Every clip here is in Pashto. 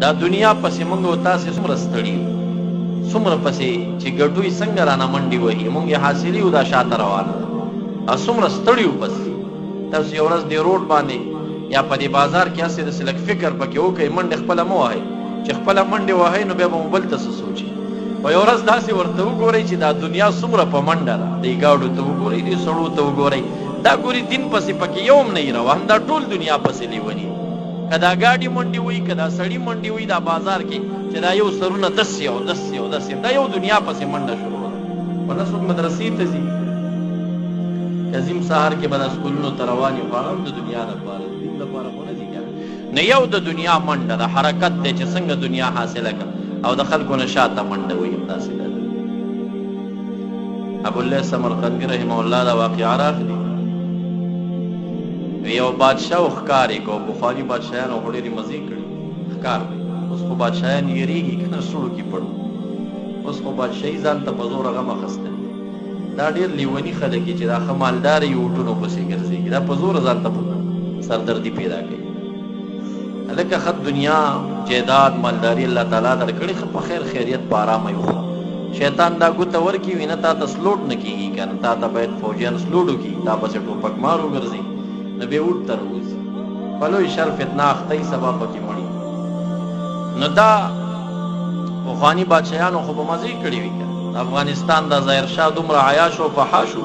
دا دنیا پسې موږ او تاسې څومره ستړي یو، څومره پسې چې ګډوي څنګه رانه منډې وهي، موږ یې حاصلي یو دا شاته روانه ده، او څومره ستړي یو پسې. تاسو یو ورځ دې روډ باندې یا په دې بازار کې هسې داسې لږ فکر پکې وکړئ، منډې خپله مه وهئ، چې خپله منډې وهئ نو بیا به مو بل ته څه سوچي. په یو ورځ داسې ورته وګورئ چې دا دنیا څومره په منډه ده، دې ګاډو ته وګورئ، دې سړو ته وګورئ، دا ګوري دین پسې پکې یو هم نه وي روان، دا ټول دنیا پسې لیوني. که دا ګاډي منډې وي، که دا سړي منډې وي، دا بازار کې چې دا یو سرونه داسې او داسې او داسې، دا یو دنیا پسې منډه شروع ده. ورنه څوک مدرسې ته ځي، عظیم سهار کې به دا سکولونو ته روان یو، هغه هم د دنیا لپاره، د دین لپاره خو نه ځي کنه. نه یو د دنیا منډه ده، حرکت دی چې څنګه دنیا حاصله کړه، او د خلکو نه شاته منډه وي همداسې ده. ابوالله سمرقندي رحمه الله دا واقعه راغلي، یو بادشاه ښکار یې کو، پخواني بادشاهانو خو ډېرې مزې کړي، ښکار دی. اوس خو بادشاهان یېرېږي که نه سوړو کې پړو، اوس خو بادشاهي ځان ته په زوره غم اخیستی. دا ډېر لیوني خلک چې دا ښه مالدار یي اوټونو پسې ګرځېږي، دا په زوره ځان ته سردردي پیدا کوي. هلکه ښه دنیا جیداد مالداري الله تعالی درکړې، ښه په خیر خیریت په ارامه یې وخوره. شیطان دا ګوته ورکړي وي نه تا ته سلوټ نه کېږي که نه، تا ته باید فوجیان سلوټ وکړي، تا پسې ټوپک مار وګرځي، نو بیا اوټ ته راوځي، په لوی شر فتنه اختی، سبا پکې مړي. نو دا پخواني بادشاهانو خو به مزې کړي وي که افغانستان دا ظاهرشاه دومره عیاش او فحاش و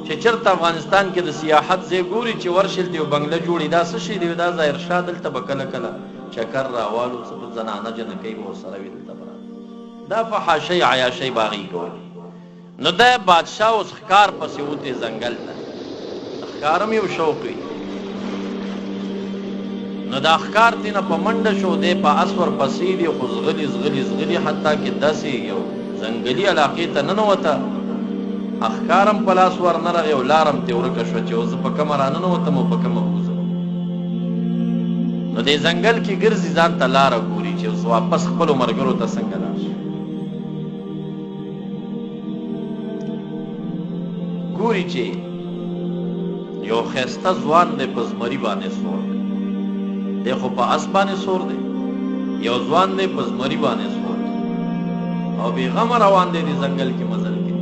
چې چېرته افغانستان کې د سیاحت ځای ګوري چې ورشل یو بنګله جوړي، دا څه شی دی؟ دا ظاهرشاه دلته به کله کله چکر راوالو، څه زنانه جنکۍ به ورسره وي دلته به دا فحاشۍ عیاشۍ به هغې کولې. نو دا بادشاه اوس ښکار پسې وتې ځنګل ته، د ښکار هم یو شوق وي. نو دا ښکار دی نه په منډه شو، دی په اس ورپسې دی، خو زغلي زغلي زغلي، حتی کې داسې یو ځنګلي علاقې ته ننوته، ښکار هم په لاس ور نه راغی او لار هم ترې ورکه شوه چې زه په کومه راننوتم او په کومه ووځم. نو دې ځنګل کې ګرځي، ځان ته لاره ګوري چې اوس واپس خپلو ملګرو ته څنګه لاړ شي. ګوري چې یو ښایسته ځوان دی په زمري باندې سور دی، دی خو په اس باندې سور دی، یو ځوان دی په زمري باندې سور دی او بېغمه روان دی دې ځنګل کې مزل کې.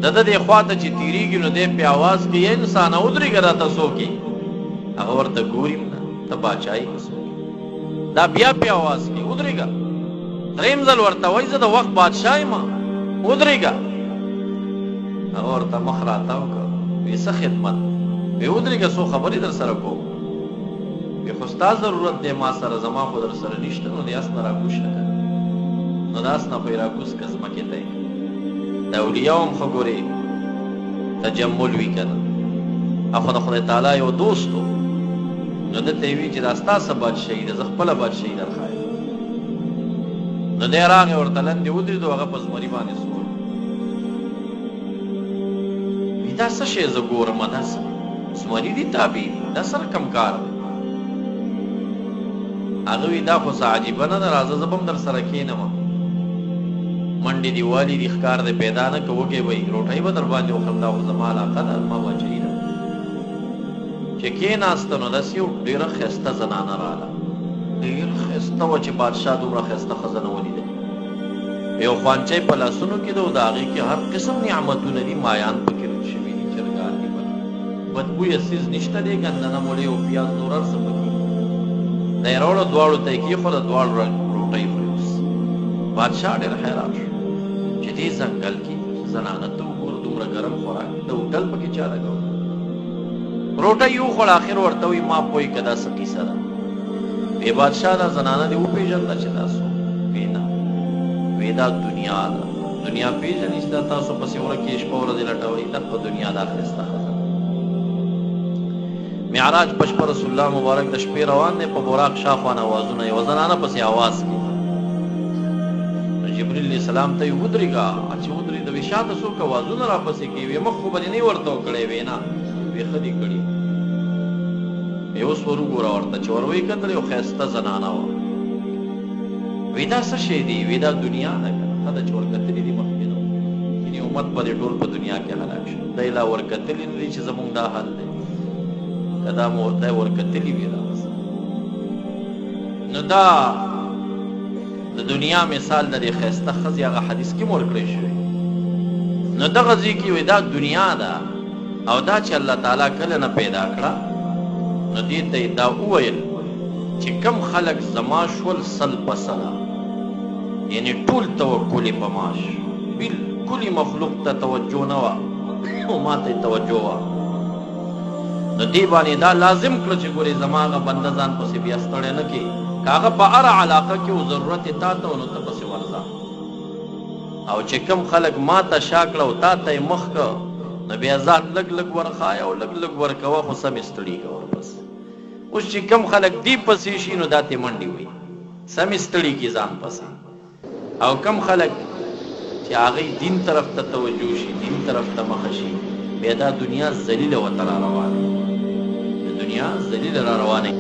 د ده دې خوا ته چې تېرېږي نو دی پې اواز کوي، ای انسانه ودرېږه راته څوک یې؟ هغه ورته ګوري نه، ته باچایي که څوک یې؟ دا بیا پې اواز کوي، ودرېږه. درېیم ځل ورته وایي زه د وخت بادشاه یم، ودرېږه. هغه ورته مخ راتاو کړ، وایي څه خدمت؟ وایي ودرېږه څو خبرې در سره کوم. وایي خو ستا ضرورت دی ما سره، زما خو در سره نشته، نو د اس نه راکوز شه که نو د اس نه خو یې راکوز که ځمکې ته یې. د اولیاو هم ښه ګورې تجمل وي که نه، خو د خدای تعالی یو دوست و، نو ده ته یې وي چې دا ستا څه بادشاهي ده، زه خپله بادشاهي در ښایم. نو دی راغی ورته لاندې ودرېدو، هغه په زمري باندې سور. وي دا څه شی زه ګورم، دا څه زمري دي تابع دي، دا سره کم کار دی؟ هغه وي دا خو څه عجیبه نه ده، راځه زه به هم در سره کښېنم، منډې دې والي دي، ښکار دې پیدا نه که وږی به یي، روټۍ به در باندې وخورم، دا خو زما علاقه ده، زما باچایي ده. چې کېناسته نو داسې یو ډېره ښایسته زنانه راغله، ډېره ښایسته وه چې بادشاه دومره ښایسته ښځه نه ولیده. یو خوانچی په لاسونو کې ده او د هغې کې هر قسم نعمتونه دي، مایان پکې روت شوي دي، چرګان دي پکې، بدبویه څیز نشته دی، ګندنه موړې او پیاز نور هر څه پکې دی. راوړه دواړو ته یې کېښوده، دواړو روټۍ خوري. اوس بادشاه ډېر حیران شو چې دې ځنګل کې زنانه ته وګوره، دومره ګرم خوراک، د هوټل پکې چا لګولی، روټۍ یې وخوړه. آخر ورته وایي ما پوهې که دا څه کیسه ده؟ وی بادشاه دا زنانه دې وپېژنده چې دا څوک؟ وی نه، وی دا دنیا ده، دنیا پېژنې چې دا تاسو پسې ورکې شپه ورځې لټوئ، دغه دنیا دا ښایسته ښځه. معراج په شپه رسول الله مبارک د شپې روان دی، په براق شاخوان اوازونه، یوه زنانه پسې اواز کوي. جبريل علیه السلام ته یې ودرېږه، چې ودرېده وی شاته څوک اوازونه راپسې کوي؟ وی مخ خو به دې نه ورته وکړی؟ وی نه، وی ښه دې کړي. وی اوس ور وګوره ورته، چې ور ویې کتل یو ښایسته زنانه وه. وی دا څه شی دی؟ وی دا دنیا ده که نه، ښه ده چې ورکتلي دي مخکې نه، یعنې امت به دې ټول په دنیا کې هلاک شي. دی لا ورکتلي نه دي چې زمونږ دا حل دی، که دا مو دی ورکتلي وي دا نو دا د دنیا مثال د دې ښایسته ښځې هغه حدیث کې ورکړی شوی. نو دغه ځای کې وایي دا دنیا ده او دا چې الله تعالی کله نه پیدا کړه نو دې ته یې دا وویل چې کم خلک زما شول سل پسله، یعنی ټول توکل یې په ما شو، بالکل مخلوق ته توجه نه وه او ما ته توجه وه. نو دې باندې دا لازم کړه چې ګورې زما هغه بنده ځان پسې بیا ستړی نه کړي، که هغه په هره علاقه کې و ضرورت یې تا ته و نو ته پسې ورځه، او چې کم خلک ما ته شا کړه او تا ته یې مخ که نو بیا ځان لږ لږ ورخایه او لږ لږ ورکوه، خو سمې ستړي که ورپسې. اوس چې کم خلک دې پسې شي نو دا تې منډې وي، سمې ستړي کړي ځان پسې، او کم خلک چې هغوی دین طرف ته توجه شي، دین طرف ته مخه شي، بیا دا دنیا ذلیله ورته را روانه، د دنیا ذلیله را روانه.